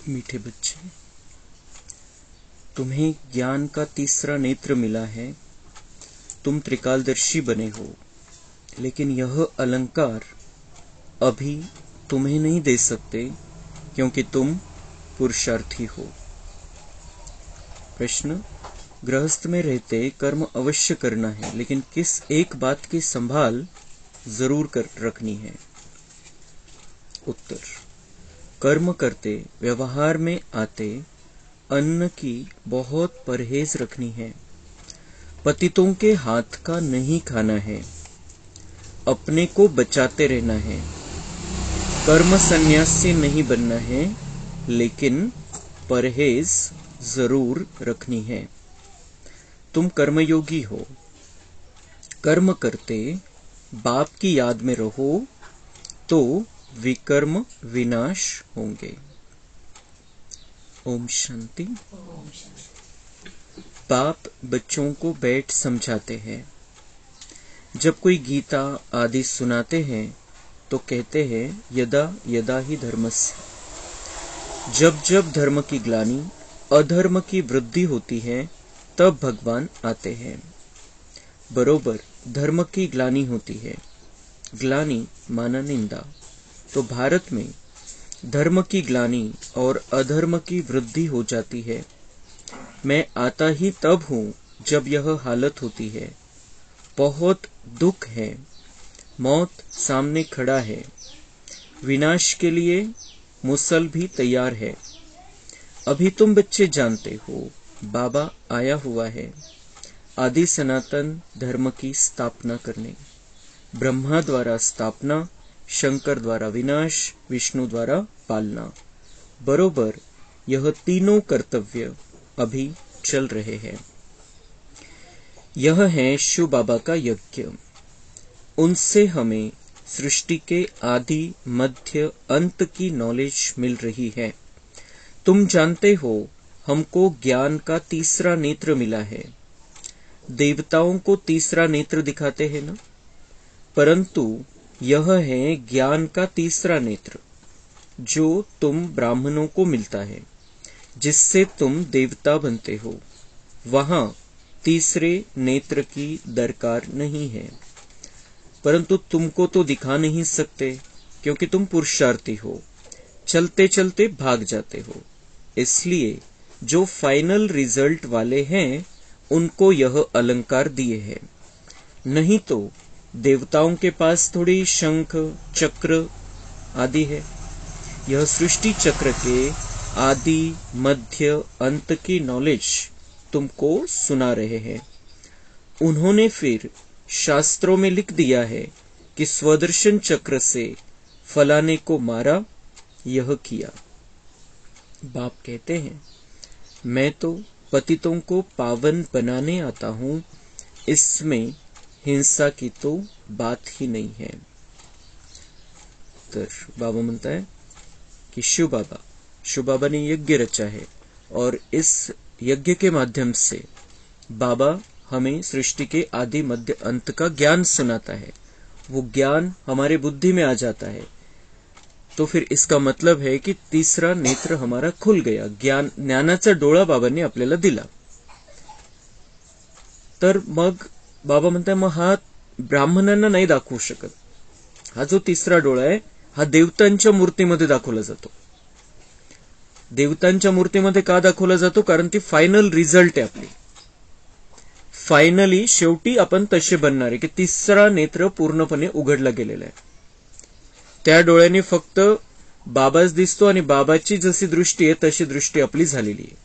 मीठे बच्चे, तुम्हें ज्ञान का तीसरा नेत्र मिला है। तुम त्रिकालदर्शी बने हो, लेकिन यह अलंकार अभी तुम्हें नहीं दे सकते क्योंकि तुम पुरुषार्थी हो। प्रश्न, गृहस्थ में रहते कर्म अवश्य करना है, लेकिन किस एक बात की संभाल जरूर कर रखनी है? उत्तर, कर्म करते व्यवहार में आते अन्न की बहुत परहेज रखनी है। पतितों के हाथ का नहीं खाना है, अपने को बचाते रहना है। कर्म संन्यासी नहीं बनना है, लेकिन परहेज जरूर रखनी है। तुम कर्मयोगी हो, कर्म करते बाप की याद में रहो तो विकर्म विनाश होंगे। ओम शांति। बाप बच्चों को बैठ समझाते हैं। जब कोई गीता आदि सुनाते हैं तो कहते हैं यदा यदा ही धर्मस्य। जब जब धर्म की ग्लानि अधर्म की वृद्धि होती है तब भगवान आते हैं। बरोबर धर्म की ग्लानि होती है। ग्लानि माना निंदा। तो भारत में धर्म की ग्लानि और अधर्म की वृद्धि हो जाती है। मैं आता ही तब हूँ जब यह हालत होती है। बहुत दुख है। मौत सामने खड़ा है। विनाश के लिए मुसल भी तैयार है। अभी तुम बच्चे जानते हो बाबा आया हुआ है आदि सनातन धर्म की स्थापना करने। ब्रह्मा द्वारा स्थापना, शंकर द्वारा विनाश, विष्णु द्वारा पालना। बरोबर यह तीनों कर्तव्य अभी चल रहे हैं। यह है शिव बाबा का यज्ञ। उनसे हमें सृष्टि के आदि मध्य अंत की नॉलेज मिल रही है। तुम जानते हो हमको ज्ञान का तीसरा नेत्र मिला है। देवताओं को तीसरा नेत्र दिखाते हैं ना, परंतु यह है ज्ञान का तीसरा नेत्र जो तुम ब्राह्मणों को मिलता है, जिससे तुम देवता बनते हो। वहां तीसरे नेत्र की दरकार नहीं है, परंतु तुमको तो दिखा नहीं सकते क्योंकि तुम पुरुषार्थी हो। चलते चलते भाग जाते हो। इसलिए जो फाइनल रिजल्ट वाले हैं उनको यह अलंकार दिए हैं। नहीं तो देवताओं के पास थोड़ी शंख चक्र आदि है। यह सृष्टि चक्र के आदि मध्य अंत की नॉलेज तुमको सुना रहे हैं। उन्होंने फिर शास्त्रों में लिख दिया है कि स्वदर्शन चक्र से फलाने को मारा, यह किया। बाप कहते हैं मैं तो पतितों को पावन बनाने आता हूं, इसमें हिंसा की तो बात ही नहीं है। तो बाबा म्हणता है कि शिव बाबा ने यज्ञ रचा है और इस यज्ञ के माध्यम से बाबा हमें सृष्टि के आदि मध्य अंत का ज्ञान सुनाता है। वो ज्ञान हमारे बुद्धि में आ जाता है तो फिर इसका मतलब है कि तीसरा नेत्र हमारा खुल गया। ज्ञानाचा डोळा बाबांनी आपल्याला दिला। तर मग बाबा म्हणतात मग हा ब्राह्मणांना नाही दाखवू शकत। हा जो तिसरा डोळा आहे हा देवतांच्या मूर्तीमध्ये दाखवला जातो। देवतांच्या मूर्तीमध्ये का दाखवला जातो? कारण ती फायनल रिझल्ट आहे आपली। फायनली शेवटी आपण तसे बनणार आहे की तिसरा नेत्र पूर्णपणे उघडला गेलेला आहे। त्या डोळ्याने फक्त बाबाच दिसतो आणि बाबाची जशी दृष्टी आहे तशी दृष्टी आपली झालेली आहे।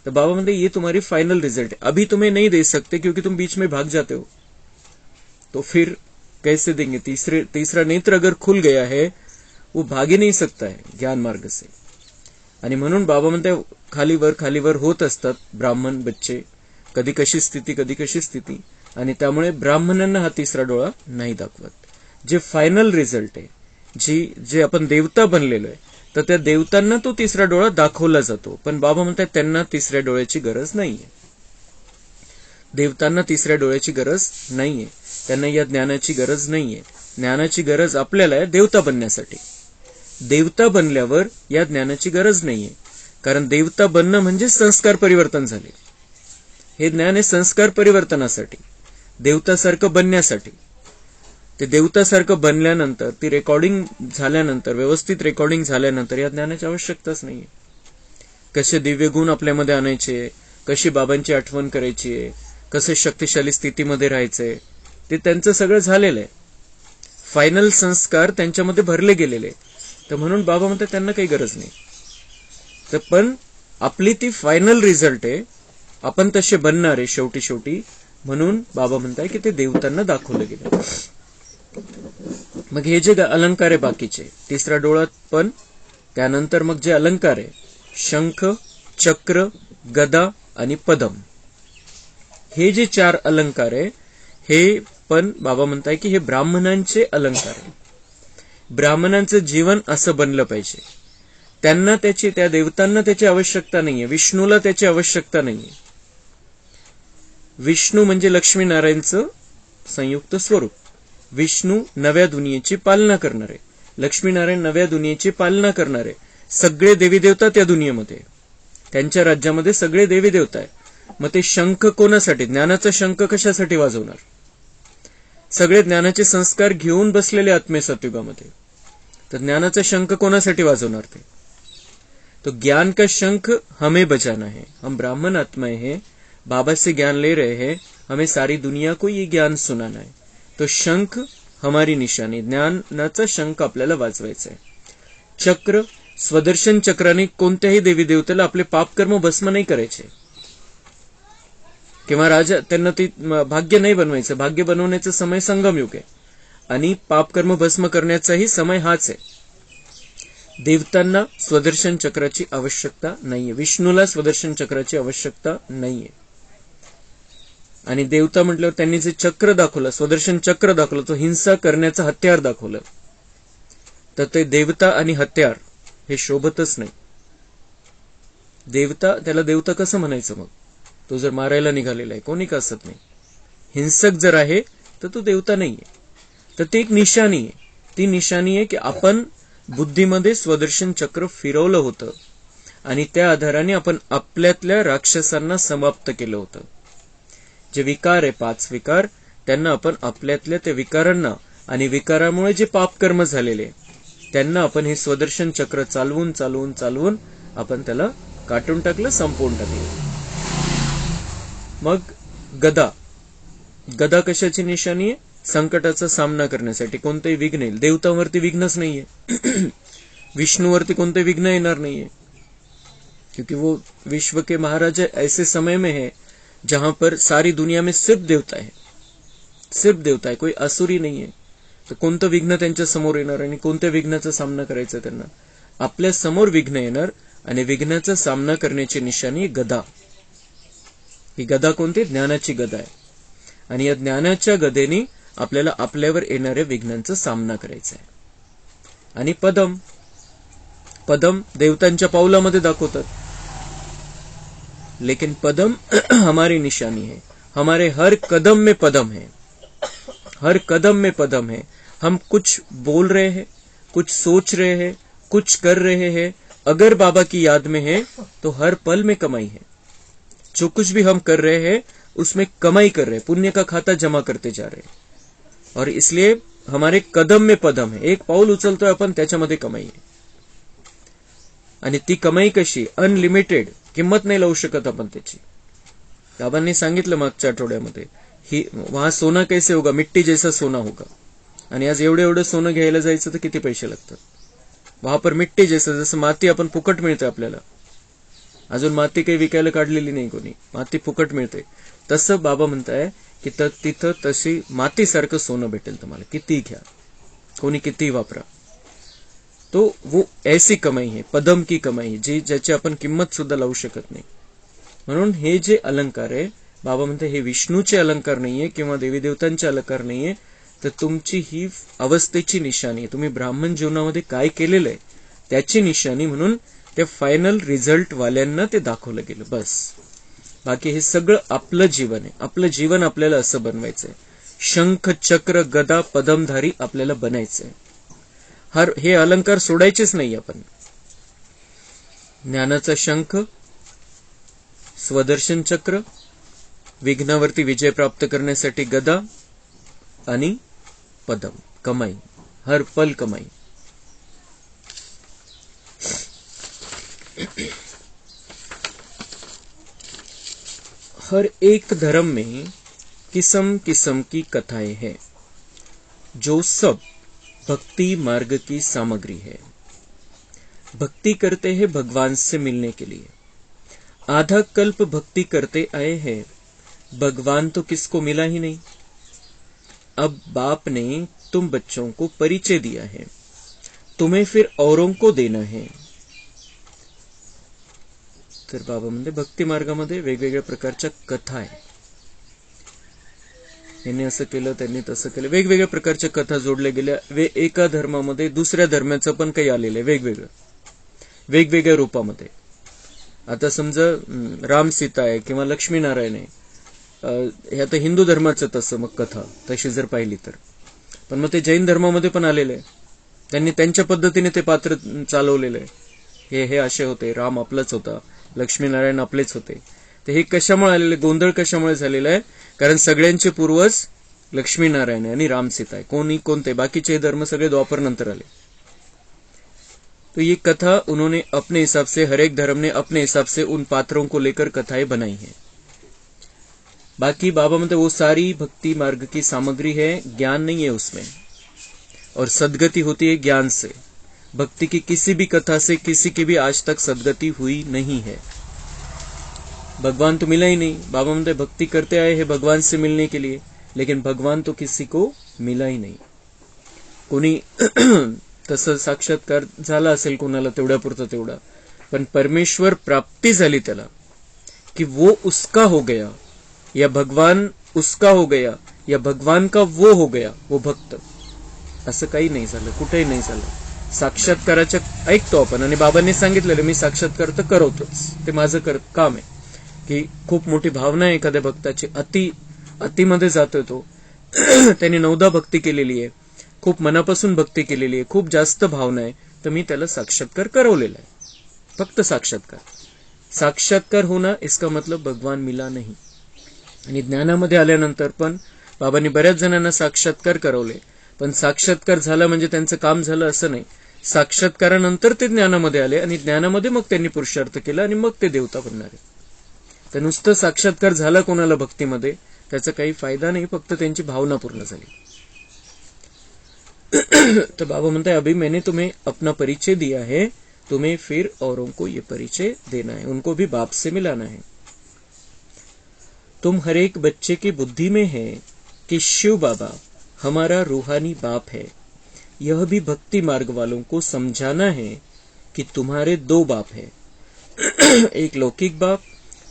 तो बाबा म्हणते ये तुम्हारी फाइनल रिजल्ट है, अभी तुम्हें नहीं दे सकते क्योंकि तुम बीच में भाग जाते हो। तो फिर कैसे देंगे? तीसरा नेत्र अगर खुल गया है वो भाग ही नहीं सकता है ज्ञान मार्ग से। आणि म्हणून बाबा म्हणते खालीवर होत असतात ब्राह्मण बच्चे, कधी कशी स्थिती, आणि त्यामुळे ब्राह्मणांना हा तिसरा डोळा नाही दाखवत। जे फायनल रिझल्ट आहे, जे आपण देवता बनलेलो आहे, तर त्या देवतांना तो तिसरा डोळा दाखवला जातो। पण बाबा म्हणतात त्यांना तिसऱ्या डोळ्याची गरज नाहीये। देवतांना तिसऱ्या डोळ्याची गरज नाहीये, त्यांना या ज्ञानाची गरज नाहीये। ज्ञानाची गरज आपल्याला आहे देवता बनण्यासाठी। देवता बनल्यावर या ज्ञानाची गरज नाहीये। कारण देवता बनणं म्हणजे संस्कार परिवर्तन झाले. हे ज्ञान आहे संस्कार परिवर्तनासाठी, देवतासारखं बनण्यासाठी. ते देवतासारखं बनल्यानंतर, ती रेकॉर्डिंग झाल्यानंतर, व्यवस्थित रेकॉर्डिंग झाल्यानंतर या ज्ञानाची आवश्यकताच नाहीये. कसे दिव्य गुण आपल्यामध्ये आणायचे, कशी बाबांची आठवण करायची आहे, कसे शक्तिशाली स्थितीमध्ये राहायचंय, ते त्यांचं सगळं झालेलं आहे. फायनल संस्कार त्यांच्यामध्ये भरले गेलेले. तर म्हणून बाबा म्हणतात त्यांना काही गरज नाही. तर पण आपली ती फायनल रिझल्ट आहे, आपण तसे बनणार आहे शेवटी. म्हणून बाबा म्हणताय की ते देवतांना दाखवलं गेलं. मग हे जे अलंकार आहे बाकीचे, तिसरा डोळा पण, त्यानंतर मग जे अलंकार आहे, शंख, चक्र, गदा आणि पदम, हे जे 4 अलंकार आहे, हे पण बाबा म्हणताय की हे ब्राह्मणांचे अलंकार आहे. ब्राह्मणांचं जीवन असं बनलं पाहिजे. त्यांना त्या देवतांना त्याची आवश्यकता नाहीये, विष्णूला त्याची आवश्यकता नाहीये. विष्णू म्हणजे लक्ष्मीनारायणचं संयुक्त स्वरूप. विष्णू नव्या दुनियेची पालना करणारे, लक्ष्मीनारायण नव्या दुनियेची पालना करणारे. सगळे देवी देवता त्या दुनियेमध्ये, त्यांच्या राज्यामध्ये सगळे देवी देवता आहे. मग ते शंख कोणासाठी, ज्ञानाचा शंख कशासाठी वाजवणार? सगळे ज्ञानाचे संस्कार घेऊन बसलेले आत्मे सतयुगामध्ये, तर ज्ञानाचा शंख कोणासाठी वाजवणार ते? तो ज्ञान का शंख हमें बजाना है. हम ब्राह्मण आत्माएं हैं, बाबा से ज्ञान ले रहे हैं, हमें सारी दुनिया को ये ज्ञान सुनाना है. तो शंख हमारी निशानी, ज्ञानाचा शंख आपल्याला वाजवायचा आहे. चक्र, स्वदर्शन चक्राने कोणत्याही देवी देवतेला आपले पापकर्म भस्म नाही करायचे, किंवा राजा त्यांना ते भाग्य नाही बनवायचं. भाग्य बनवण्याचा समय संगमयुग आहे आणि पापकर्म भस्म करण्याचाही समय हाच आहे. देवतांना स्वदर्शन चक्राची आवश्यकता नाहीये, विष्णूला स्वदर्शन चक्राची आवश्यकता नाहीये. आणि देवता म्हटल्यावर त्यांनी जे चक्र दाखवलं, स्वदर्शन चक्र दाखवलं, तो हिंसा करण्याचं हत्यार दाखवलं. तर ते देवता आणि हत्यार हे शोभतच नाही. देवता, त्याला देवता कसं म्हणायचं मग? तो जर मारायला निघालेला आहे, कोणी का असत नाही. हिंसक जर आहे तर तो देवता नाहीये. तर ती एक निशाणी आहे. ती निशाणी आहे की आपण बुद्धीमध्ये स्वदर्शन चक्र फिरवलं होतं आणि त्या आधाराने आपण आपल्यातल्या राक्षसांना समाप्त केलं होतं. जे विकार आहे, 5 विकार, त्यांना आपण आपल्यातल्या त्या विकारांना, आणि विकारामुळे जे पापकर्म झालेले त्यांना आपण हे स्वदर्शन चक्र चालवून आपण त्याला काटून टाकलं, संपवून टाकलं. मग गदा कशाची निशाणी आहे? संकटाचा सामना करण्यासाठी. कोणतेही विघ्न येईल, देवतांवरती विघ्नच नाहीये, विष्णुवरती कोणते विघ्न येणार नाहीये, क्योंकि वो विश्व के महाराज ऐसे समय में है जहां पर सारी दुनिया में सिर्फ देवता है, कोई असुरी नहीं है. तर कोणतं विघ्न त्यांच्या समोर येणार आणि कोणत्या विघ्नाचा सामना करायचा त्यांना? आपल्या समोर विघ्न येणार आणि विघ्नाचा सामना करण्याची निशाणी गदा. ही गदा कोणती? ज्ञानाची गदा आहे. आणि या ज्ञानाच्या गदेने आपल्याला आपल्यावर येणाऱ्या विघ्नांचा सामना करायचा आहे. आणि पदम देवतांच्या पावलामध्ये दाखवतात, लेकिन पदम हमारी निशानी है. हमारे हर कदम में पदम है, हर कदम में पदम है. हम कुछ बोल रहे हैं, कुछ सोच रहे हैं, कुछ कर रहे हैं, अगर बाबा की याद में है तो हर पल में कमाई है. जो कुछ भी हम कर रहे हैं उसमें कमाई कर रहे हैं, पुण्य का खाता जमा करते जा रहे हैं. और इसलिए हमारे कदम में पदम है. एक पाऊल उचलतोय आपण, त्याच्यामध्ये कमाई आहे. आणि ती कमाई कशी? अनलिमिटेड, किंमत नाही लावू शकत आपण त्याची. बाबांनी सांगितलं मागच्या आठवड्यामध्ये, ही वहां सोना कैसे होगा, मिट्टी जैसा सोना होगा. आणि आज एवढं सोनं घ्यायला जायचं तर किती पैसे लागतात? वहां पर मिट्टी जैसा, जसं माती आपण फुकट मिळते आपल्याला, अजून माती काही विकायला काढलेली नाही कोणी, माती फुकट मिळते. तसं बाबा म्हणताय की तिथं तशी मातीसारखं सोनं भेटेल तुम्हाला, किती घ्या, कोणी किती वापरा. तो वो ऐसी कमाई है, पदम की कमाई, जी ज्याची आपण किंमत सुद्धा लावू शकत नाही. म्हणून हे जे अलंकार आहे, बाबा म्हणते हे विष्णूचे अलंकार नाहीये किंवा देवी देवतांचे अलंकार नाहीये, तर तुमची ही अवस्थेची निशाणी आहे. तुम्ही ब्राह्मण जीवनामध्ये काय केलेलं आहे त्याची निशाणी म्हणून त्या फायनल रिझल्ट वाल्यांना ते दाखवलं गेलं. बस, बाकी हे सगळं आपलं जीवन आहे. आपलं जीवन आपल्याला असं बनवायचंय. शंख, चक्र, गदा, पदमधारी आपल्याला बनायचंय. हे अलंकार सोडायचेच नाही आपण. ज्ञानाचा शंख, स्वदर्शन चक्र, विघ्नावरती विजय प्राप्त करण्यासाठी गदा आणि पदम, कमाई, हर पल कमाई. हर एक धर्म में किस्म किस्म की कथाएं हैं, जो सब भक्ति मार्ग की सामग्री है. भक्ति करते हैं भगवान से मिलने के लिए. आधा कल्प भक्ति करते आए हैं, भगवान तो किसको मिला ही नहीं. अब बाप ने तुम बच्चों को परिचय दिया है, तुम्हें फिर औरों को देना है. तर बाबा म्हणते भक्ती मार्गामध्ये वेगवेगळ्या प्रकारच्या कथा आहे. यांनी असं केलं, त्यांनी तसं केलं, वेगवेगळ्या प्रकारच्या कथा जोडल्या गेल्या. एका धर्मामध्ये दुसऱ्या धर्माचं पण काही आलेलं आहे वेगवेगळ्या रूपामध्ये. आता समजा राम सीता आहे किंवा लक्ष्मीनारायण आहे, हे आता हिंदू धर्माचं तसं मग कथा तशी जर पाहिली तर. पण मग ते जैन धर्मामध्ये पण आलेलं आहे. त्यांनी त्यांच्या पद्धतीने ते पात्र चालवलेलं आहे. हे असे होते, राम आपलाच होता, लक्ष्मीनारायण आपलेच होते. तर हे कशामुळे आलेले, गोंधळ कशामुळे झालेला आहे? कारण सगळ्यांचे पूर्वज लक्ष्मीनारायण आणि राम सीता आहे. कोणते बाकीचे धर्म सगळे द्वापर नंतर आले. तो ये कथा उन्होंने अपने हिसाब से, हर एक धर्म ने अपने हिसाब से उन पात्रों को लेकर कथाएं बनाई है. बाकी बाबा मतलब वो सारी भक्ति मार्ग की सामग्री है, ज्ञान नहीं है उसमें. और सदगति होती है ज्ञान से. भक्ति की किसी भी कथा से किसी की भी आज तक सदगति हुई नहीं है. भगवान तो मिला ही नहीं. बाबा मतलब भक्ति करते आए हैं भगवान से मिलने के लिए, लेकिन भगवान तो किसी को मिला ही नहीं. कोणी तसं साक्षात्कार झाला असेल कोणाला तेवढ्यापुरतं तेवढा, पण परमेश्वर प्राप्ती झाली त्याला, कि वो उसका हो गया या भगवान उसका हो गया या भगवान का वो हो गया, वो भक्त. असं काही नाही झालं, कुठेही नाही झालं. साक्षात्काराच्या ऐकतो आपण, आणि बाबांनी सांगितलेलं मी साक्षात्कार तर करवतोच, ते माझं काम आहे. की खूप मोठी भावना आहे एखाद्या भक्ताची, अतिमध्ये जातोय तो, त्यांनी 9दा भक्ती केलेली आहे, खूप मनापासून भक्ती केलेली आहे, खूप जास्त भावना आहे, तर मी त्याला साक्षात्कार करवलेला आहे. फक्त साक्षात्कार होना, इसका मतलब भगवान मिला नहीं. आणि ज्ञानामध्ये आल्यानंतर पण बाबांनी बऱ्याच जणांना साक्षात्कार करवले, पण साक्षात्कार झाला म्हणजे त्यांचं काम झालं असं नाही. साक्षात्कारानंतर ते ज्ञानामध्ये आले आणि ज्ञानामध्ये मग त्यांनी पुरुषार्थ केला आणि मग ते देवता बनणारे. तर नुसतं साक्षात्कार झाला कोणाला भक्तीमध्ये त्याचा काही फायदा नाही, फक्त त्यांची भावना पूर्ण झाली. तो बाबा म्हणता है अभी मैंने तुम्हें अपना परिचय दिया है, तुम्हें फिर औरों को ये परिचय देना है, उनको भी बाप से मिलाना है. तुम हर एक बच्चे की बुद्धि में है कि शिव बाबा हमारा रूहानी बाप है. यह भी भक्ति मार्ग वालों को समझाना है कि तुम्हारे 2 बाप है, एक लौकिक बाप,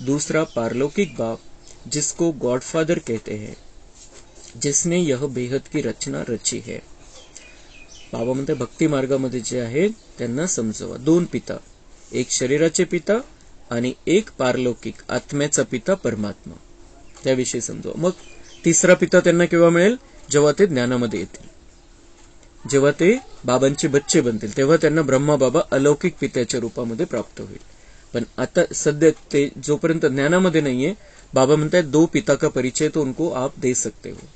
दूसरा पारलौकिक बाप, जिसको गॉडफादर कहते हैं, जिसने यह बेहद की रचना रची है. बाबा म्हणते भक्ती मार्गामध्ये जे आहे त्यांना समजवा. 2 पिता, एक शरीराचे पिता आणि एक पारलौकिक आत्म्याचा पिता परमात्मा, त्याविषयी समजवा. मग 3रा पिता त्यांना केव्हा मिळेल? जेव्हा ते ज्ञानामध्ये येतील, जेव्हा ते बाबांचे बच्चे बनतील, तेव्हा त्यांना ब्रह्मा बाबा अलौकिक पित्याच्या रूपामध्ये प्राप्त होईल. पण आता सध्या ते जोपर्यंत ज्ञानामध्ये नाहीये, बाबा म्हणतात 2 पिता का परिचय तो उनको आप दे सकते हो,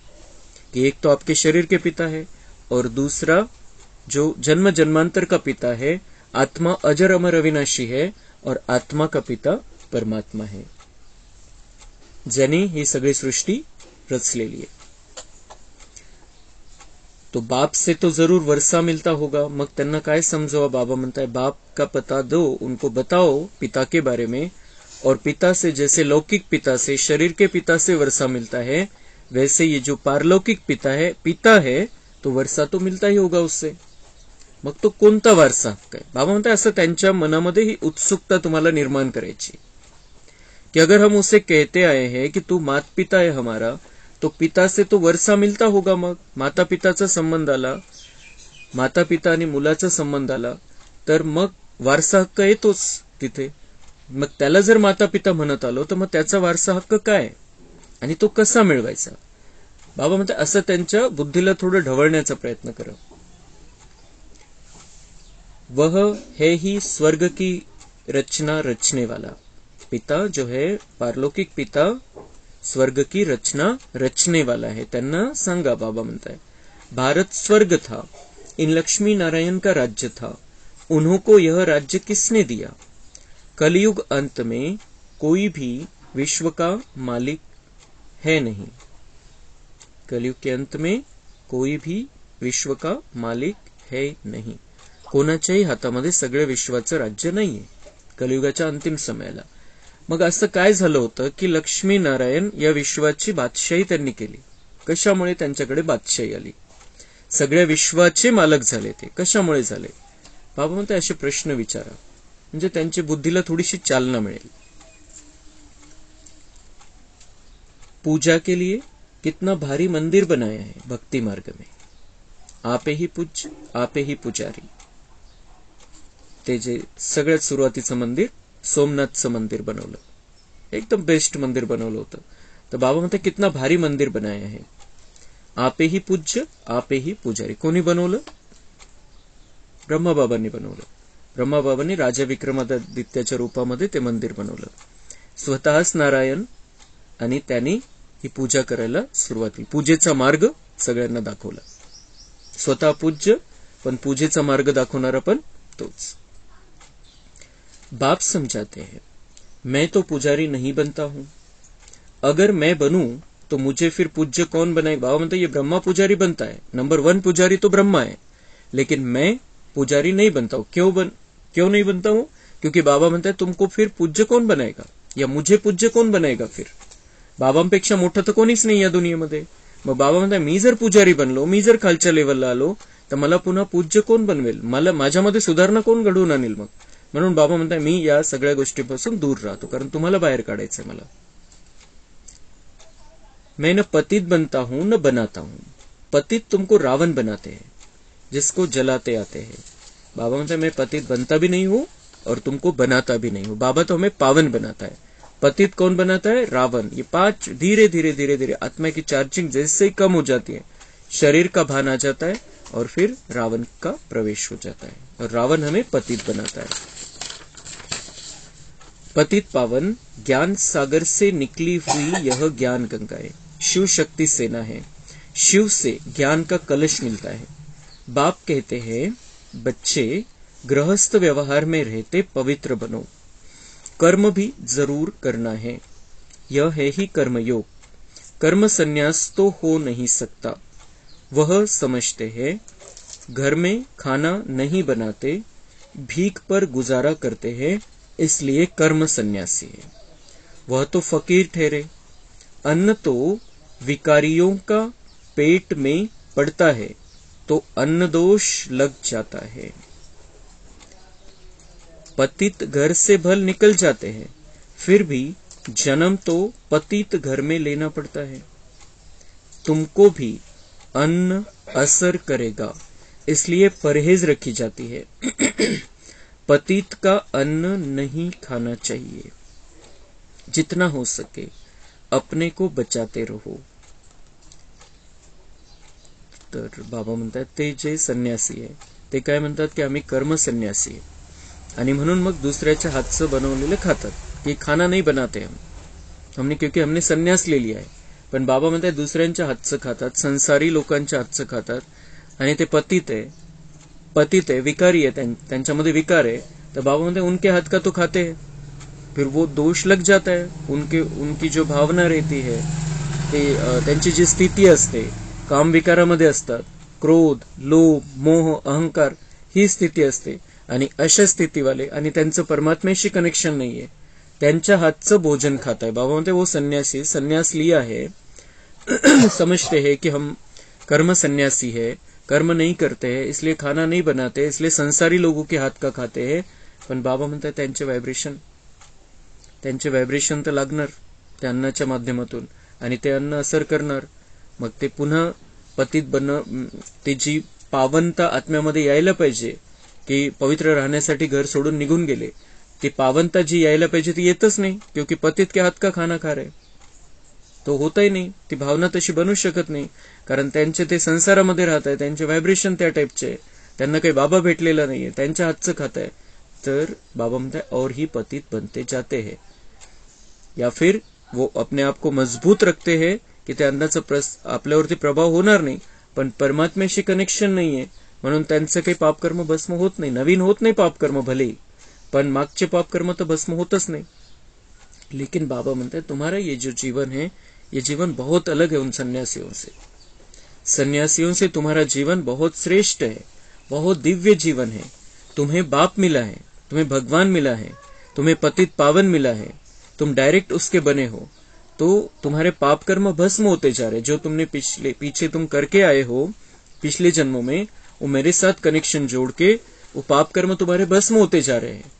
कि एक तो आपके शरीर के पिता है और दूसरा जो जन्म जन्मांतर का पिता है, आत्मा अजर अमर अविनाशी है और आत्मा का पिता परमात्मा है, ज्याने ही सगळी सृष्टी रचलेली है. तो बाप से तो जरूर वर्षा मिलता होगा. मग त्यांना काय समझवा? बाबा म्हणता है बाप का पता दो, उनको बताओ पिता के बारे में. और पिता से जैसे लौकिक पिता से, शरीर के पिता से वर्षा मिलता है, वैसे ये जो पारलौकिक पिता है तो वर्षा तो मिलता ही होगा उससे. मग तो कोणता वारसा हक्क आहे? बाबा म्हणता असं त्यांच्या मनामध्ये ही उत्सुकता तुम्हाला निर्माण करायची, कि अगर हम उसे कहते आए हैं कि तू माता पिता है हमारा, तो पिता से तो वर्षा मिलता होगा. मग माता पिताचा संबंध आला, माता पिता आणि मुलाचा संबंध आला, तर मग वारसा हक्क येतोच तिथे. मग त्याला जर माता पिता म्हणत आलो तर मग त्याचा वारसा हक्क काय आणि तो कसा मिळवायचा? बाबा म्हणतात असं त्यांच्या बुद्धीला थोडं ढवळण्याचा प्रयत्न करा. वह है ही स्वर्ग की रचना रचने वाला। पिता जो है पारलौकिक पिता स्वर्ग की रचना रचने वाला है, त्यांना सांगा, बाबा म्हणताय। भारत स्वर्ग था, इन लक्ष्मी नारायण का राज्य था, उन्हों को यह राज्य किसने दिया? कलयुग अंत में कोई भी विश्व का मालिक है नहीं। कलयुग के अंत में कोई भी विश्व का मालिक है नहीं। कोणाच्याही हातामध्ये सगळे विश्वाचं राज्य नाहीये कलियुगाच्या अंतिम समयाला। मग असं काय झालं होतं की लक्ष्मी नारायण या विश्वाची बादशाही त्यांनी केली। कशामुळे त्यांच्याकडे बादशाही आली? सगळ्या विश्वाचे मालक झाले ते। कशामुळे झाले? बाबा म्हणते असे प्रश्न विचारा, म्हणजे त्यांची बुद्धीला थोडीशी चालना मिळेल। पूजा के लिए कितना भारी मंदिर बनाया है भक्ति मार्ग में, आपे ही पूज्य आपे ही पुजारी। ते जे सगळ्यात सुरुवातीचं मंदिर सोमनाथचं मंदिर बनवलं, एकदम बेस्ट मंदिर बनवलं होतं। तर बाबा म्हणते कितना भारी मंदिर बनाया है, आपे ही पूज्य आपे ही पुजारी। कोणी बनवलं? ब्रह्मबाबांनी बनवलं। ब्रह्मबाबांनी राजा विक्रमादित्याच्या रूपामध्ये ते मंदिर बनवलं। स्वतःच नारायण आणि त्यांनी ही पूजा करायला सुरुवात केली। पूजेचा मार्ग सगळ्यांना दाखवला। स्वतः पूज्य पण पूजेचा मार्ग दाखवणारा पण तोच। बाप समझाते हैं, मैं तो पुजारी नहीं बनता हूं, अगर मैं बनूं तो मुझे फिर पूज्य कौन बनाएगा? बाबा म्हणते ये ब्रह्मा पुजारी बनता है, नंबर 1 पुजारी तो ब्रह्मा है, लेकिन मैं पुजारी नहीं बनता हूं। क्यों नहीं बनता हूं? क्योंकि बाबा म्हणता है तुमको फिर पूज्य कौन बनाएगा, या मुझे पूज्य कौन बनाएगा? फिर बाबांपेक्षा मोठं तर कोणीच नाही या दुनियेमध्ये। मग बाबा म्हणतात मी जर पुजारी बनलो, मी जर खालच्या लेवलला आलो, तर मला पुन्हा पूज्य कोण बनवेल? मला माझ्यामध्ये सुधारणा कोण घडवून आणेल? मग म्हणून बाबा म्हणतात मी या सगळ्या गोष्टीपासून दूर राहतो, कारण तुम्हाला बाहेर काढायचंय मला। मैं न पतित बनता हूं न बनाता हूं, पतित तुमको रावण बनाते हैं, जिसको जलाते आते हैं। बाबा म्हणते मैं पतित बनता भी नहीं हूं और तुमको बनाता भी नहीं हूं। बाबा तो हमें पावन बनाता है, पतित कौन बनाता है? रावण। ये 5 धीरे धीरे धीरे धीरे आत्मा की चार्जिंग जैसे ही कम हो जाती है, शरीर का भान आ जाता है और फिर रावण का प्रवेश हो जाता है, और रावण हमें पतित बनाता है। पतित पावन ज्ञान सागर से निकली हुई यह ज्ञान गंगाएं शिव शक्ति सेना है। शिव से ज्ञान का कलश मिलता है। बाप कहते हैं बच्चे गृहस्थ व्यवहार में रहते पवित्र बनो, कर्म भी जरूर करना है, यह है ही कर्मयोग। कर्म संन्यास तो हो नहीं सकता, वह समझते हैं घर में खाना नहीं बनाते, भीख पर गुजारा करते हैं, इसलिए कर्म सन्यासी है। वह तो फकीर ठहरे, अन्न तो विकारियों का पेट में पड़ता है तो अन्न दोष लग जाता है। पतित घर से भल निकल जाते हैं, फिर भी जन्म तो पतित घर में लेना पड़ता है। तुमको भी अन्न असर करेगा, इसलिए परहेज रखी जाती है। पतित का अन्न नहीं खाना चाहिए। जितना हो सके अपने को बचाते रहो। तर बाबा म्हणतात ते जे संन्यासी आहे ते काय म्हणतात की आम्ही कर्म संन्यासी आहे, आणि म्हणून मग दुसऱ्याच्या हातचं बनवलेलं खातात, की खाना नहीं बनाते हमने क्योंकि हमने संन्यास ले लिया है। पण बाबा म्हणतात दुसऱ्यांच्या हातचं खातात, संसारी लोकांच्या हातचं खातात, आणि ते पतित आहे, विकारी आहे, त्यांच्यामध्ये विकार आहे। तर बाबा म्हणते उनके हाथ का तो खाते हैं, फिर वो दोष लग जाता है। उनकी जो भावना रहती है, ते त्यांची जी स्थिती असते, काम विकारामध्ये असतात, क्रोध, लोभ, मोह, अहंकार ही स्थिती असते, आणि अशा स्थितीवाले आणि त्यांचं परमात्म्याशी कनेक्शन नाहीये, त्यांच्या हातचं भोजन खाता है। बाबा म्हणते वो सन्यासी संन्यास लिया है, समझते हैं कि हम कर्म सन्यासी है, कर्म नहीं करते हैं, इसलिए खाना नहीं बनाते, इसलिए संसारी लोगों के हाथ का खाते हैं। पण बाबा म्हणतात त्यांचे व्हायब्रेशन तर लागणार त्या अन्नाच्या माध्यमातून, आणि ते अन्न असर करणार, मग ते पुन्हा पतित ते जी पावनता आत्म्यामध्ये यायला पाहिजे, की पवित्र राहण्यासाठी घर सोडून निघून गेले, ती पावनता जी यायला पाहिजे ती येतच नाही, क्योंकि पतित के हात का खाना खा रहे, तो होता ही नाही। ती भावना तशी बनू शकत नाही, कारण त्यांचे ते संसारामध्ये राहत आहे, त्यांचे व्हायब्रेशन त्या टाईपचे आहे, त्यांना काही बाबा भेटलेला नाहीये, त्यांच्या हातचं खात आहे, तर बाबा म्हणताय और ही पतित बनते जाते हैं, या फिर वो अपने आप को मजबूत रखते हैं की त्या अन्नाचा आपल्यावरती प्रभाव होणार नाही, पण परमात्म्याशी कनेक्शन नाहीये म्हणून त्यांचं काही पापकर्म भस्म होत नाही, नवीन होत नाही पापकर्म भले, पण मागचे पापकर्म तर भस्म होतच नाही. लेकिन बाबा म्हणते हैं तुम्हारा ये जो जीवन है, ये जीवन बहुत अलग है उन सन्यासियों से. सन्यासियों से तुम्हारा जीवन बहुत श्रेष्ठ है, बहुत दिव्य जीवन है. तुम्हें बाप मिला है, तुम्हें भगवान मिला है, तुम्हें पतित पावन मिला है, तुम डायरेक्ट उसके बने हो. तो तुम्हारे पाप कर्म भस्म होते जा रहे, जो तुमने पीछे तुम करके आए हो पिछले जन्मों में, वो मेरे साथ कनेक्शन जोड़ के वो पाप कर्म तुम्हारे भस्म होते जा रहे हैं.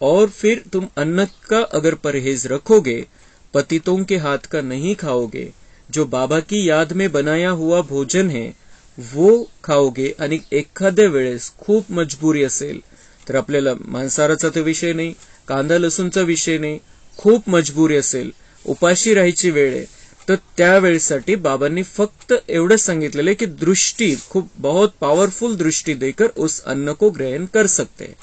और फिर तुम अन्न का अगर परहेज रखोगे, पतितों के हाथ का नहीं खाओगे, जो बाबा की याद में बनाया हुआ भोजन है वो खाओगे, आणि एखाद्या वेळेस खूप मजबुरी असेल तर आपल्याला मांसाहाराचा तर विषय नाही, कांदा लसूणचा विषय नाही, खूप मजबुरी असेल, उपाशी राहायची वेळ आहे, तर त्यावेळेसाठी बाबांनी फक्त एवढंच सांगितलेलं आहे की दृष्टि खूप बहुत पावरफुल दृष्टि देकर उस अन्न को ग्रहण कर सकते हैं.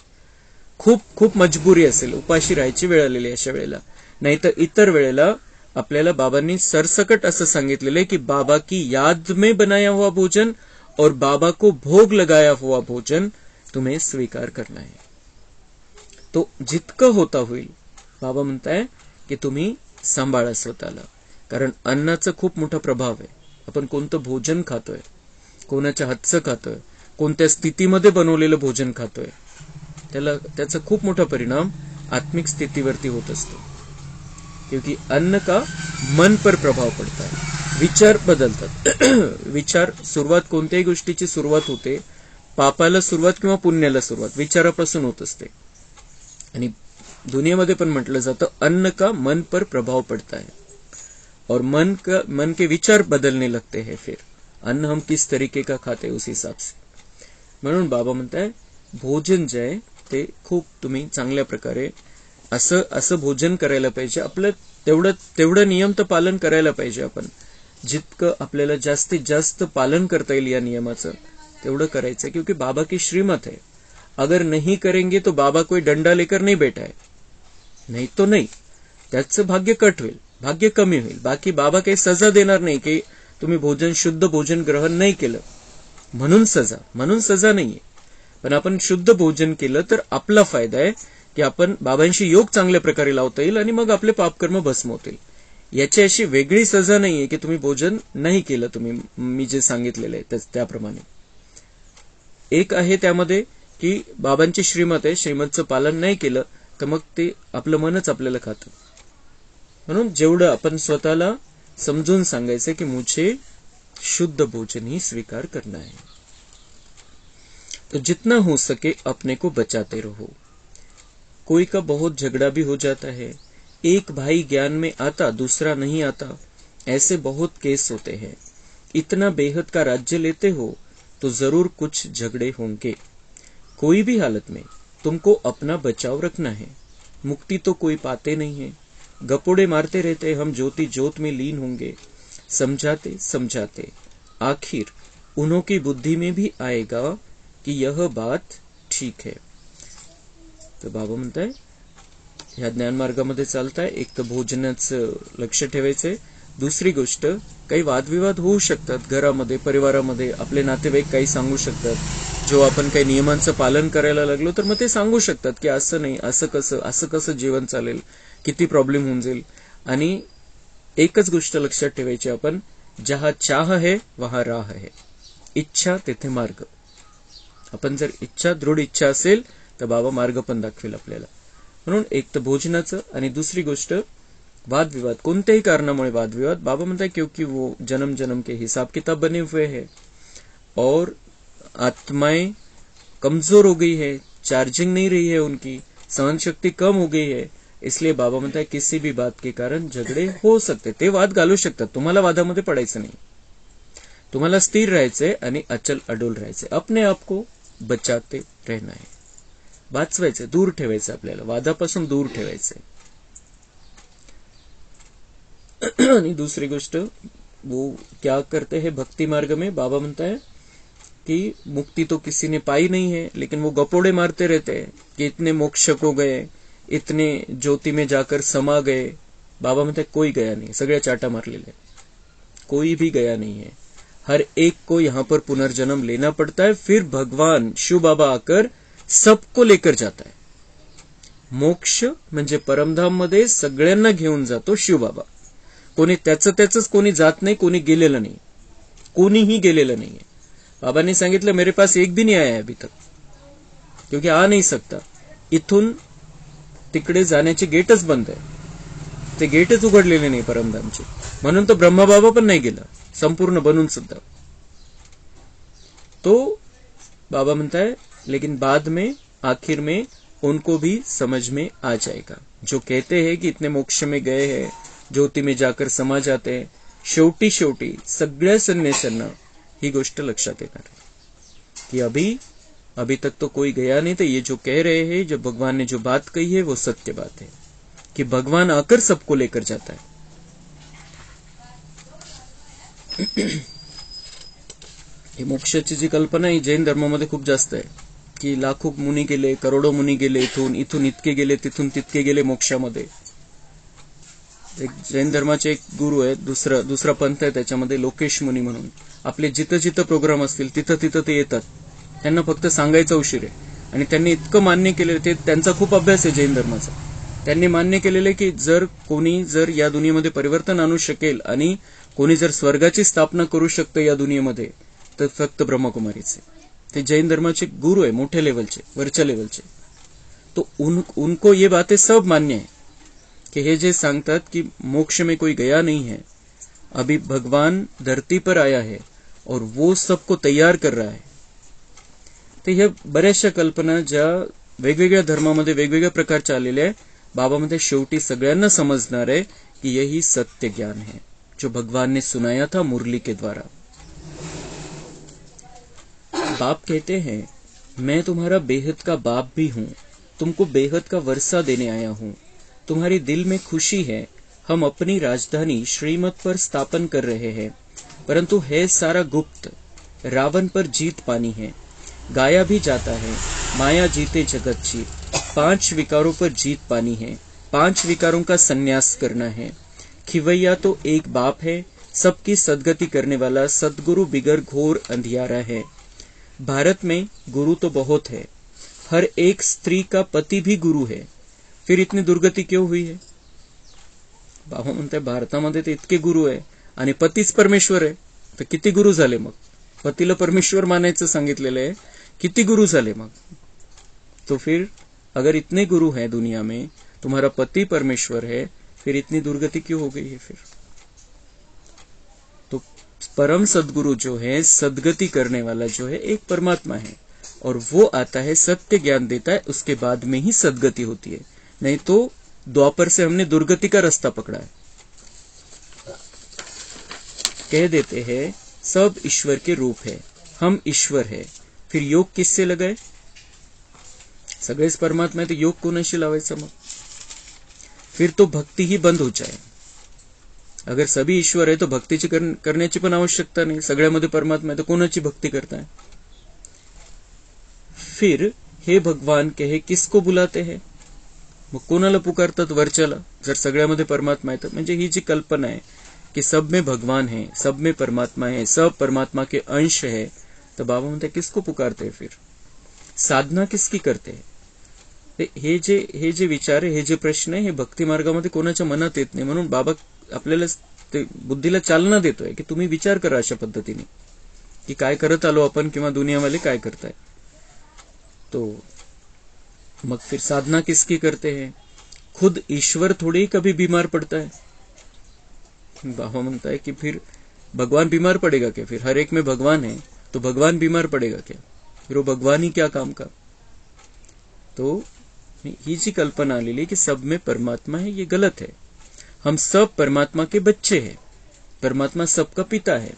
खूप खूप मजबुरी असेल, उपाशी राहायची वेळ आलेली अशा वेळेला, नाही तर इतर वेळेला आपल्याला बाबांनी सरसकट असं सांगितलेलं आहे की बाबा की याद में बनाया हुआ भोजन और बाबा को भोग लगाया हुआ भोजन तुम्हें स्वीकार करना है. तो जितकं होता होईल बाबा म्हणताय की तुम्ही सांभाळा स्वतःला, कारण अन्नाचा खूप मोठा प्रभाव आहे. आपण कोणतं भोजन खातोय, कोणाच्या हातचं खातोय, कोणत्या स्थितीमध्ये बनवलेलं भोजन खातोय, त्याचा खूप मोठा परिणाम आत्मिक स्थितीवरती होत असतो. क्योंकि अन्न का मन पर प्रभाव पडता है, विचार बदलतात. विचार, सुरुवात कोणत्याही गोष्टीची सुरुवात होते, पापाला सुरुवात किंवा पुण्याला सुरुवात विचारापासून होत असते. आणि दुनियामध्ये पण म्हटलं जातं अन्न का मन पर प्रभाव पड़ता है और मन के विचार बदलने लगते हैं. फिर अन्न हम किस तरीके का खाते उस हिसाब से. म्हणून बाबा म्हणताय भोजन जे आहे ते खूप तुम्ही चांगल्या प्रकारे असं भोजन करायला पाहिजे. आपलं तेवढं नियम तर पालन करायला पाहिजे. आपण जितकं आपल्याला जास्तीत जास्त पालन करता येईल या नियमाचं तेवढं करायचं, क्योंकि बाबा की श्रीमत है. अगर नहीं करेंगे तो बाबा कोई डंडा लेकर नहीं बैठा है, नहीं तो नहीं, त्याचं भाग्य कट होईल, भाग्य कमी होईल. बाकी बाबा काही सजा देणार नाही की तुम्ही शुद्ध भोजन ग्रहण नाही केलं म्हणून सजा नाहीये. पण आपण शुद्ध भोजन केलं तर आपला फायदा आहे की आपण बाबांशी योग चांगल्या प्रकारे लावता येईल आणि मग आपले पापकर्म भस्म होतील. याची अशी वेगळी सजा नाहीये की तुम्ही भोजन नाही केलं, तुम्ही मी जे सांगितलेलं आहे त्याप्रमाणे. एक आहे त्यामध्ये की बाबांची श्रीमत आहे, श्रीमतचं पालन नाही केलं तर मग ते आपलं मनच आपल्याला खातं. म्हणून जेवढं आपण स्वतःला समजून सांगायचं की मुझे शुद्ध भोजन ही स्वीकार करना है. तो जितना हो सके अपने को बचाते रहो. कोई का बहुत झगड़ा भी हो जाता है, एक भाई ज्ञान में आता दूसरा नहीं आता, ऐसे बहुत केस होते हैं. इतना बेहद का राज्य लेते हो तो जरूर कुछ झगड़े होंगे. कोई भी हालत में तुमको अपना बचाव रखना है. मुक्ति तो कोई पाते नहीं है, गपोड़े मारते रहते हम ज्योति ज्योत में लीन होंगे. समझाते समझाते आखिर उन्हों की बुद्धि में भी आएगा की यह बात ठीक है. तर बाबा म्हणताय ह्या ज्ञानमार्गामध्ये चालताय, एक तर भोजनाचं लक्ष ठेवायचंय. दुसरी गोष्ट, काही वादविवाद होऊ शकतात घरामध्ये, परिवारामध्ये. आपले नातेवाईक काही सांगू शकतात, जो आपण काही नियमांचं पालन करायला लागलो तर मग ते सांगू शकतात की असं नाही, असं कसं जीवन चालेल, किती प्रॉब्लेम होऊन जाईल. आणि एकच गोष्ट लक्षात ठेवायची आपण, जहा चाह है वहां राह है. इच्छा तेथे मार्ग. आपण जर दृढ इच्छा असेल तर बाबा मार्ग पण दाखवेल आपल्याला. म्हणून एक तर भोजनाचं, आणि दुसरी गोष्ट वादविवाद, कोणत्याही कारणामुळे वादविवाद. बाबा म्हणतात क्योंकि वो जन्म जन्म के हिसाब किताब बने हुए हैं और आत्माएं कमजोर हो गई है, चार्जिंग नहीं रही है उनकी, सहन शक्ति कम हो गई है. इसलिए बाबा म्हणतात किसी भी बात के कारण झगडे हो सकते. ते वाद घालू शकतात, तुम्हाला वादामध्ये पडायचं नाही. तुम्हाला स्थिर राहायचंय आणि अचल अडोल राहायचंय. अपने आप को बचाते रहना है. वाचवायचंय, दूर ठेवायचं, आपल्याला वादापासून दूर ठेवायचंय. आणि दूसरी गोष्ट वो क्या करते हैं भक्ति मार्ग में. बाबा म्हणता है कि मुक्ति तो किसी ने पाई नहीं है, लेकिन वो गपोड़े मारते रहते हैं कि इतने मोक्ष को गए, इतने ज्योति में जाकर समा गए। बाबा म्हणते कोई गया नहीं, सगळे चाटा मारलेले, कोई भी गया नहीं है। हर एक को यहाँ पर पुनर्जन्म लेना पड़ता है, फिर भगवान शिव बाबा आकर सबको लेकर जाता है। मोक्ष म्हणजे परमधाम मध्ये सगळ्यांना घेऊन जातो शिव बाबा। कोणी त्याच कोणी जात नाही, कोणी गेलेलं नाही, कोणीही गेलेलं नाहीये। बाबा ने सांगितलं मेरे पास एक भी नहीं आया है अभी तक, क्योंकि आ नहीं सकता। इथून तिकडे जाण्याचे गेटच बंद आहे, ते गेटच उघडलेले नाही परमधामचे, म्हणून तो ब्रह्मबाबा पण नाही गेला संपूर्ण बनून सुद्धा। तो बाबा म्हणता है लेकिन बाद में आखिर में उनको भी समझ में आ जाएगा। जो कहते हैं कि इतने मोक्ष में गए हैं, ज्योति में जाकर समा जाते हैं, शेवटी शेवटी सगळ्या संन्याशांना ही गोष्ट लक्षात येणार है कि अभी तक तो कोई गया नहीं। तो ये जो कह रहे हैं, जो भगवान ने जो बात कही है वो सत्य बात है कि भगवान आकर सबको लेकर जाता है। ही मोक्षाची जी कल्पना ही जैन धर्मामध्ये खूप जास्त आहे की लाखो मुनी गेले, करोडो मुनी गेले, इथून इतके गेले, तिथून तितके गेले मोक्षामध्ये। एक जैन धर्माचे एक गुरु आहेत, दुसरा पंथ आहे त्याच्यामध्ये, लोकेश मुनी म्हणून। आपले जिथं जिथं प्रोग्राम असतील तिथं ते येतात, त्यांना फक्त सांगायचं उशीर आहे। आणि त्यांनी इतकं मान्य केलेलं, ते त्यांचा खूप अभ्यास आहे जैन धर्माचा, त्यांनी मान्य केलेलं की कोणी जर या दुनियेमध्ये परिवर्तन आणू शकेल आणि कोणी जर स्वर्गाची स्थापना करू शकतं या दुनियेमध्ये, तर फक्त ब्रह्मकुमारीचे। ते जैन धर्माचे गुरु आहे, मोठ्या लेवलचे, वरच्या लेवलचे। तो उनको ये बातें सब मान्य है कि हे जे सांगतात कि मोक्ष में कोई गया नहीं है, अभी भगवान धरती पर आया है और वो सबको तैयार कर रहा है। तर ह्या बऱ्याचशा कल्पना ज्या वेगवेगळ्या धर्मामध्ये वेगवेगळ्या प्रकारच्या आलेल्या आहे, बाबा म्हणते शेवटी सगळ्यांना समजणार है कि यही सत्य ज्ञान है जो भगवान ने सुनाया था मुरली के द्वारा। बाप कहते हैं मैं तुम्हारा बेहद का बाप भी हूँ, तुमको बेहद का वर्षा देने आया हूँ। तुम्हारे दिल में खुशी है, हम अपनी राजधानी श्रीमत पर स्थापन कर रहे हैं, परंतु है सारा गुप्त। रावण पर जीत पानी है, गाया भी जाता है माया जीते जगत जीत। 5 विकारों पर जीत पानी है, 5 विकारों का संन्यास करना है। खिवैया तो एक बाप है, सबकी सदगति करने वाला सदगुरु बिगर घोर अंधियारा है। भारत में गुरु तो बहुत है, हर एक स्त्री का पति भी गुरु है, फिर इतनी दुर्गति क्यों हुई है? बाबा म्हणते भारतामध्ये तर इतके गुरु आहे आणि पतीच परमेश्वर आहे, तर किती गुरु झाले मग? पतीला परमेश्वर मानायचं सांगितलेलं आहे, किती गुरु झाले मग? तो फिर अगर इतने गुरु हैं दुनिया में, तुम्हारा पति परमेश्वर है, फिर इतनी दुर्गति क्यों हो गई है? फिर तो परम सदगुरु जो है, सदगति करने वाला जो है, एक परमात्मा है और वो आता है, सत्य ज्ञान देता है, उसके बाद में ही सदगति होती है। नहीं तो द्वापर से हमने दुर्गति का रास्ता पकड़ा है। कह देते हैं सब ईश्वर के रूप है, हम ईश्वर है, फिर योग किससे लगाए? सगळेच परमात्मा है तो योग कोणाशी लावायचा मग? फिर तो भक्ति ही बंद हो जाए। अगर सभी ईश्वर है तो भक्तीची करण्याची पण आवश्यकता नाही, सगळ्यामध्ये परमात्मा है तो कोणाची भक्ति करता है? फिर हे भगवान कहे किसको बुलाते हैं? मग कोणाला पुकारतात वरच्याला? जर सगळ्यामध्ये परमात्मा आहे तर म्हणजे ही जी कल्पना है कि सब में भगवान है, सब में परमात्मा है, सब परमात्मा के अंश है, तो बाबा म्हणते किसको पुकारते हैं? फिर साधना किसकी करते हैं? हे जे विचार आहे, हे जे प्रश्न आहे, हे भक्ती मार्गामध्ये कोणाच्या मनात येत नाही। म्हणून बाबा आपल्याला ते बुद्धीला चालना देतोय की तुम्ही विचार करा अशा पद्धतीने की काय करत आलो आपण किंवा दुनियावाले काय करताय। तो मग फिर साधना किसकी करते हैं? खुद ईश्वर थोड़ी कभी बीमार पड़ता है। बाबा म्हणता है कि फिर भगवान बीमार पड़ेगा क्या? फिर हर एक में भगवान है तो भगवान बीमार पड़ेगा क्या? फिर वो भगवान ही क्या काम का? तो ही जी कल्पना आलेली कि सब में परमात्मा है, ये गलत है। हम सब परमात्मा के बच्चे हैं, परमात्मा सबका पिता है।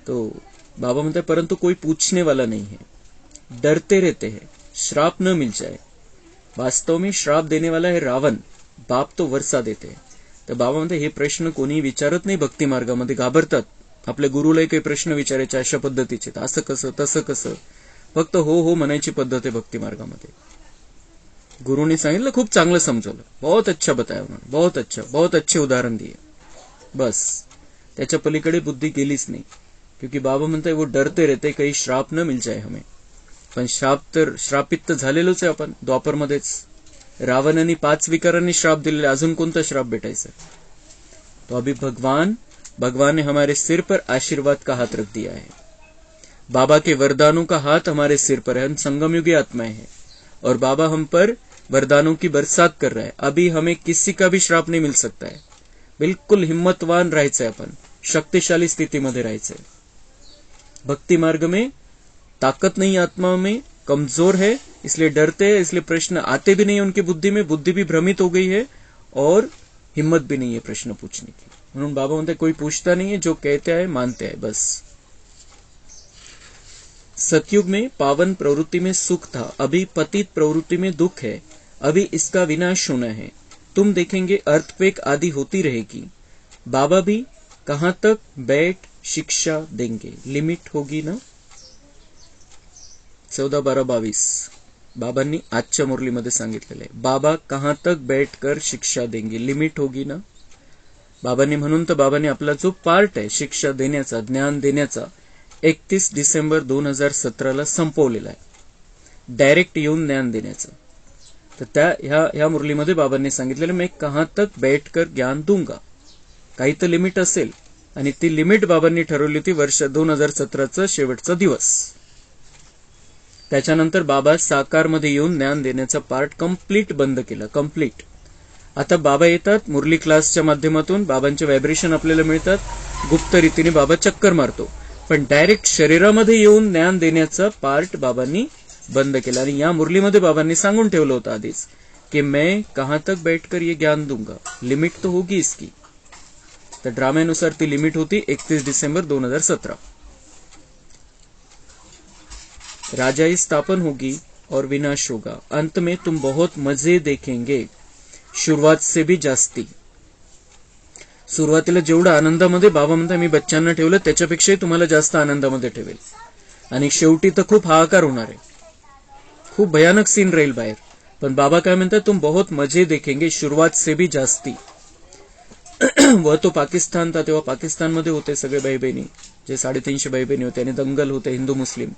तो बाबा म्हणता है परंतु कोई पूछने वाला नहीं है, डरते रहते हैं श्राप न मिल जाए। वास्तव में श्राप देने वाला है रावण, बाप तो वर्षा देते हैं। तर बाबा म्हणते हे प्रश्न कोणी विचारत नाही भक्ती मार्गामध्ये, घाबरतात आपल्या गुरुलाही काही प्रश्न विचारायचे अशा पद्धतीचे, असं कसं तसं कसं, फक्त हो हो म्हणायची पद्धत आहे भक्ती मार्गामध्ये. गुरुने सांगितलं, खूप चांगलं समजवलं, बहुत अच्छा बताया उन्होंने, बहुत अच्छा, बहुत अच्छे उदाहरण दिए, बस त्याच्या पलीकडे बुद्धी गेलीच नाही. क्योंकि बाबा म्हणताय वो डरते रहते काही श्राप न मिल जाए हमें. पण श्रापित तर झालेलोच आहे आपण द्वापरमध्येच. रावणाने 5 विकारांनी श्राप दिलेले, अजून कोणता श्राप भेटायचा. तो अभी भगवान ने हमारे सिर पर आशीर्वाद का हाथ रख दिया है. बाबा के वरदानों का हाथ हमारे सिर पर है. हम संगम युगी आत्माएं हैं और बाबा हम पर वरदानों की बरसात कर रहा है. अभी हमें किसी का भी श्राप नहीं मिल सकता है. बिल्कुल हिम्मतवान राहायचंय आपण, शक्तिशाली स्थितीमध्ये राहायचंय. भक्ति मार्ग में ताकत नहीं, आत्मा में कमजोर है, इसलिए डरते हैं, इसलिए प्रश्न आते भी नहीं उनकी बुद्धि में, बुद्धि भी भ्रमित हो गई है और हिम्मत भी नहीं है प्रश्न पूछने की. म्हणून बाबा म्हणते कोई पूछता नहीं है, जो कहते हैं मानते हैं बस. सतयुग में पावन प्रवृत्ति में सुख था, अभी पतित प्रवृत्ति में दुख है. अभी इसका विनाश होना है. तुम देखेंगे अर्थक्वेक आदि होती रहेगी. बाबा भी कहां तक बैठ शिक्षा देंगे, लिमिट होगी ना. 14-12-22 बाबांनी आजच्या मुरलीमध्ये सांगितलेलं आहे. बाबा कहां तक बैठकर शिक्षा देंगे, लिमिट होगी ना. बाबांनी म्हणून तर बाबांनी आपला जो पार्ट आहे शिक्षा देण्याचा, ज्ञान देण्याचा, 31 डिसेंबर 2017 संपवलेला आहे. डायरेक्ट येऊन ज्ञान देण्याचं. तर त्या ह्या मुरलीमध्ये बाबांनी सांगितलेलं, मैं कहां तक बैठकर ज्ञान दूंगा. काही तर लिमिट असेल आणि ती लिमिट बाबांनी ठरवली होती वर्ष 2017चा शेवटचा दिवस. त्याच्यानंतर बाबा साकारमध्ये येऊन ज्ञान देण्याचा पार्ट कंप्लीट बंद केला, कंप्लीट. आता बाबा येतात मुरली क्लासच्या माध्यमातून, बाबांचे व्हायब्रेशन आपल्याला मिळतात, गुप्त रीतीने बाबा चक्कर मारतो, पण डायरेक्ट शरीरामध्ये येऊन ज्ञान देण्याचा पार्ट बाबांनी बंद केला. आणि या मुरलीमध्ये बाबांनी सांगून ठेवलं होतं आधीच की मैं कहां तक बैठकर ये ज्ञान दूंगा, लिमिट तो होगी इसकी. तर ड्राम्यानुसार ती लिमिट होती 31 डिसेंबर 2017. राजाई स्थापन होगी और विनाश होगा. अंत में तुम बहुत मजे देखेंगे, शुरुआत से भी जास्ती. सुरुवातीला जेवढं आनंदामध्ये बाबा म्हणतात मी बच्चांना ठेवलं त्याच्यापेक्षाही तुम्हाला जास्त आनंदामध्ये ठेवेल. आणि शेवटी तर खूप हाहाकार होणार आहे, खूप भयानक सीन राहील बाहेर. पण बाबा काय म्हणतात, तुम बहुत मजे देखेंगे, शुरुआत से भी जास्ती. व तो पाकिस्तान था, तेव्हा पाकिस्तानमध्ये होते सगळे भाई बहिणी, जे 350 भाई बहिणी होते आणि दंगल होते हिंदू मुस्लिम.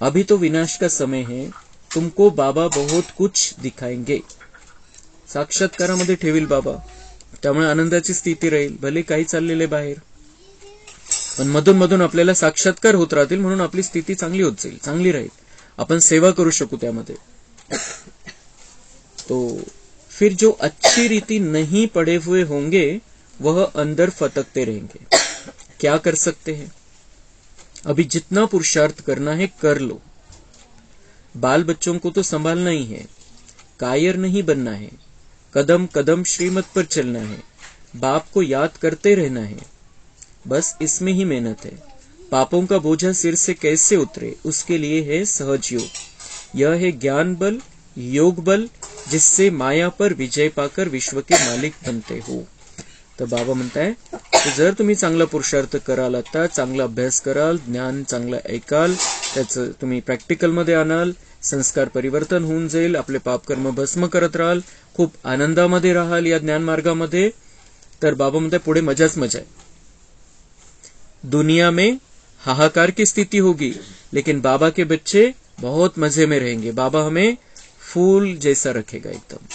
अभी तो विनाश का समय है, तुमको बाबा बहुत कुछ दिखाएंगे. साक्षात्कारामध्ये ठेवील बाबा, त्यामुळे आनंदाची स्थिती राहील. भले काही चाललेले बाहेर, पण मधून मधून आपल्याला साक्षात्कार होत राहतील, म्हणून आपली स्थिती चांगली होत जाईल, चांगली राहील. आपण सेवा करू शकू त्यामध्ये. तो फिर जो अच्छी रीति नहीं पढ़े हुए होंगे वह अंदर फटकते रहेंगे. क्या कर सकते हैं, अभी जितना पुरुषार्थ करना है कर लो. बाल बच्चों को तो संभालना ही है, कायर नहीं बनना है, कदम कदम श्रीमत पर चलना है, बाप को याद करते रहना है. बस इसमें ही मेहनत है. पापों का बोझा सिर से कैसे उतरे, उसके लिए है सहज योग. यह है ज्ञान बल, योग बल, जिससे माया पर विजय पाकर विश्व के मालिक बनते हो. तर बाबा म्हणताय की जर तुम्ही चांगला पुरुषार्थ कराल, आता चांगला अभ्यास कराल, ज्ञान चांगलं ऐकाल, त्याचं तुम्ही प्रॅक्टिकल मध्ये आणाल, संस्कार परिवर्तन होऊन जाईल, आपले पापकर्म भस्म करत राहाल, खूप आनंदामध्ये राहाल या ज्ञान मार्गामध्ये, तर बाबा म्हणताय पुढे मजाच मजा आहे. दुनिया में हाहाकार की स्थिति होगी, लेकिन बाबा के बच्चे बहुत मजे में रहेंगे. बाबा हमें फूल जैसा रखेगा, एकदम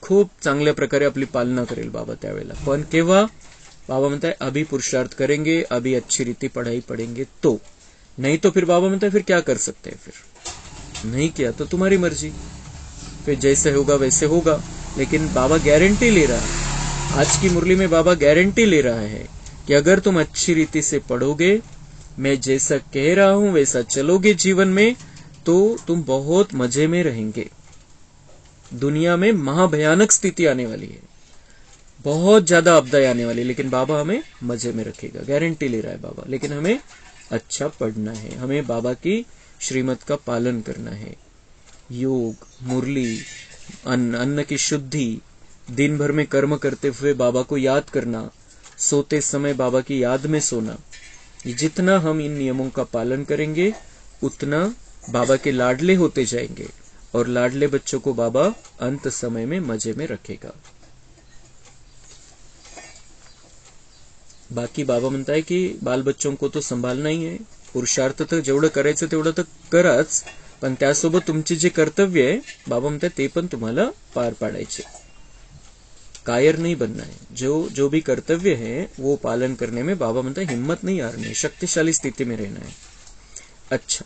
खूप चांगल्या प्रकारे आपली पालना करेल बाबा त्यावेळेला. पण केव्हा, बाबा म्हणताय अभी पुरुषार्थ करेंगे, अभी अच्छी रीति पढ़ाई पढ़ेंगे तो, नहीं तो फिर बाबा म्हणताय फिर क्या कर सकते हैं, फिर नहीं किया तो तुम्हारी मर्जी, फिर जैसे होगा वैसे होगा. लेकिन बाबा गारंटी ले रहा है, आज की मुरली में बाबा गारंटी ले रहा है कि अगर तुम अच्छी रीति से पढ़ोगे, मैं जैसा कह रहा हूं वैसा चलोगे जीवन में, तो तुम बहुत मजे में रहेंगे. दुनिया में महाभयानक स्थिति आने वाली है, बहुत ज्यादा आपदाएं आने वाली, लेकिन बाबा हमें मजे में रखेगा, गारंटी ले रहा है बाबा. लेकिन हमें अच्छा पढ़ना है, हमें बाबा की श्रीमत का पालन करना है. योग, मुरली, अन्न की शुद्धि, दिन भर में कर्म करते हुए बाबा को याद करना, सोते समय बाबा की याद में सोना, जितना हम इन नियमों का पालन करेंगे उतना बाबा के लाडले होते जाएंगे और लाडले बच्चों को बाबा अंत समय में मजे में रखेगा। बाकी बाबा म्हणताय की बाल बच्चों को तो संभालना ही आहे, पुरुषार्थ तर जेवढं करायचं तेवढं तर कराच, पण त्यासोबत तुमचे जे कर्तव्य आहे बाबा म्हणताय ते पण तुम्हाला पार पाडायचे। कायर नहीं बनना है, जो भी कर्तव्य है वो पालन करने में बाबा म्हणताय हिम्मत नहीं हारनी है, शक्तिशाली स्थिति में रहना है। अच्छा,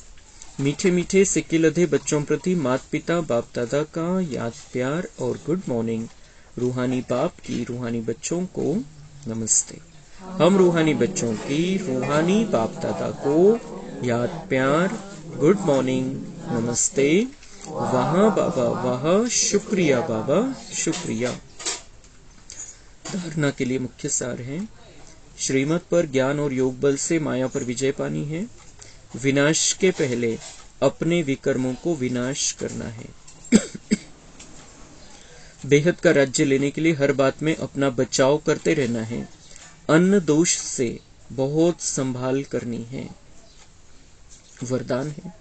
मीठे मीठे सिक्के लधे बच्चों प्रति माता पिता बाप दादा का याद प्यार और गुड मॉर्निंग। रूहानी बाप की रूहानी बच्चों को नमस्ते। हम रूहानी बच्चों की रूहानी बाप दादा को याद प्यार गुड मॉर्निंग नमस्ते। वहाँ बाबा वहाँ, शुक्रिया बाबा शुक्रिया। धारणा के लिए मुख्य सार है, श्रीमत पर ज्ञान और योग बल से माया पर विजय पानी है। विनाश के पहले अपने विकर्मों को विनाश करना है। बेहद का राज्य लेने के लिए हर बात में अपना बचाव करते रहना है। अन्न दोष से बहुत संभाल करनी है। वरदान है,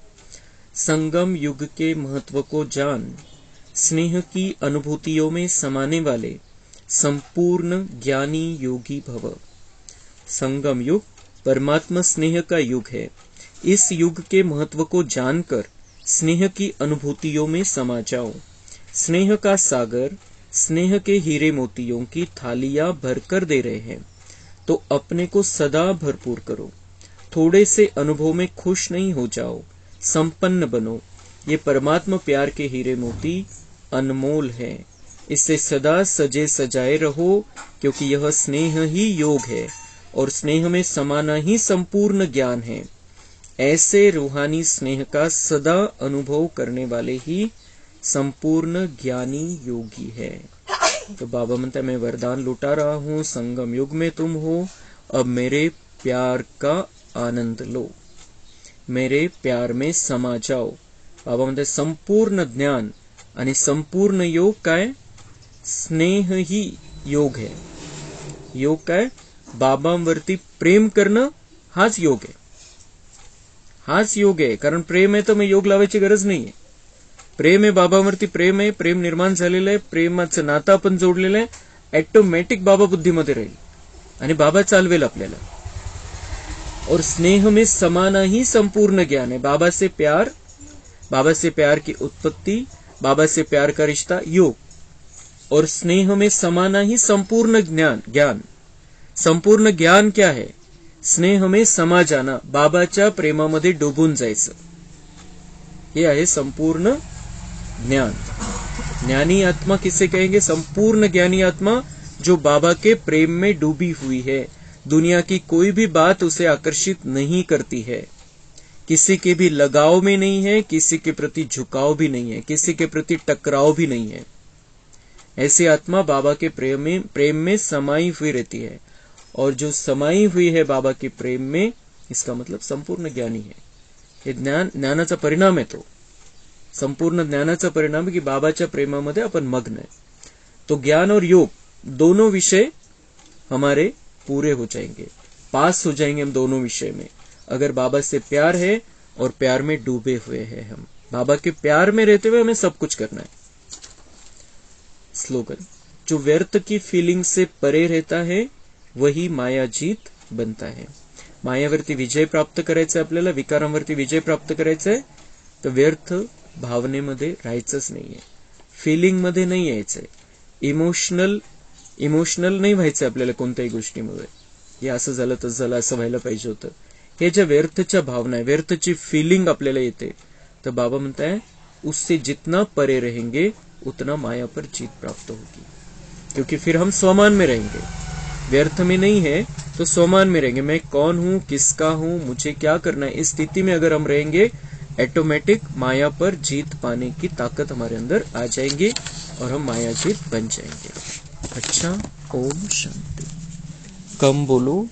संगम युग के महत्व को जान, स्नेह की अनुभूतियों में समाने वाले संपूर्ण ज्ञानी योगी भव। संगम युग परमात्मा स्नेह का युग है। इस युग के महत्व को जानकर स्नेह की अनुभूतियों में समा जाओ। स्नेह का सागर स्नेह के हीरे मोतियों की थालियां भरकर दे रहे हैं, तो अपने को सदा भरपूर करो। थोड़े से अनुभव में खुश नहीं हो जाओ, संपन्न बनो। ये परमात्मा प्यार के हीरे मोती अनमोल है। इससे सदा सजे सजाए रहो, क्योंकि यह स्नेह ही योग है और स्नेह में समाना ही संपूर्ण ज्ञान है। ऐसे रूहानी स्नेह का सदा अनुभव करने वाले ही संपूर्ण ज्ञानी योगी है। तो बाबा म्हणता मैं वरदान लुटा रहा हूँ, संगम युग में तुम हो, अब मेरे प्यार का आनंद लो, मेरे प्यार में समा जाओ। बाबा म्हणते संपूर्ण ज्ञान आणि संपूर्ण योग काय? स्नेह ही योग है। योग काय? बाबांवरती प्रेम करणं हाच योग आहे, हाच योग आहे। कारण प्रेम आहे तर मग योग लावायची गरज नाहीये। प्रेम आहे, बाबांवरती प्रेम आहे, प्रेम निर्माण झालेलं आहे, प्रेमाचं नातं आपण जोडलेलं आहे, ऑटोमॅटिक बाबा बुद्धीमध्ये राहील आणि बाबा चालवेल आपल्याला। और स्नेह में समाना ही संपूर्ण ज्ञान है। बाबा से प्यार की उत्पत्ति, बाबा से प्यार का रिश्ता योग, और स्नेह में समाना ही संपूर्ण ज्ञान। संपूर्ण ज्ञान क्या है? स्नेह में समा जाना, बाबाच्या प्रेमामध्ये डुबून जायचं, हे आहे संपूर्ण ज्ञान। ज्ञानी आत्मा किसे कहेंगे? संपूर्ण ज्ञानी आत्मा जो बाबा के प्रेम में डूबी हुई है। दुनिया की कोई भी बात उसे आकर्षित नहीं करती है, किसी के भी लगाव में नहीं है, किसी के प्रति झुकाव भी नहीं है, किसी के प्रति टकराव भी नहीं है। ऐसी आत्मा बाबा के प्रेम में समाई हुई रहती है, और जो समाई हुई है बाबा के प्रेम में, इसका मतलब संपूर्ण ज्ञानी है। हे ज्ञानाचा परिणाम आहे, तो संपूर्ण ज्ञानाचा परिणाम है कि बाबाच्या प्रेमामध्ये आपण मग्न है। तो ज्ञान और योग दोनों विषय हमारे पूरे हो जाएंगे, पास हो जाएंगे हम दोनों विषय में, अगर बाबा से प्यार है और प्यार में डूबे हुए हैं। हम बाबा के प्यार में रहते हुए हमें सब कुछ करना है। स्लोगन, जो व्यर्थ की फीलिंग से परे रहता है वही माया जीत बनता है। मायावरती विजय प्राप्त करायचा आहे आपल्याला, विकारांवरती विजय प्राप्त करायचा आहे, तर व्यर्थ भावनेमध्ये राहायचंच नाहीये, फिलिंग मध्ये नाही यायचंय, इमोशनल नाही व्हायचं आपल्याला कोणत्याही गोष्टीमध्ये, हे असं झालं तसं झालं असं व्हायला पाहिजे होतं। हे ज्या व्यर्थच्या भावना आहे, व्यर्थची फीलिंग आपल्याला येते, तर बाबा म्हणताय उससे जितना परे रहेंगे उतना माया पर जीत प्राप्त होगी, क्योंकि फिर हम स्वमान में रहेंगे। व्यर्थ में नहीं है तो स्वमान में रहेंगे, मैं कौन हूं, किसका हूं, मुझे क्या करना है, इस स्थिति में अगर हम रहेंगे ऑटोमेटिक माया पर जीत पाने की ताकत हमारे अंदर आ जाएंगी और हम माया जीत बन जाएंगे। अच्छा, ओम शांति। कम बोलो,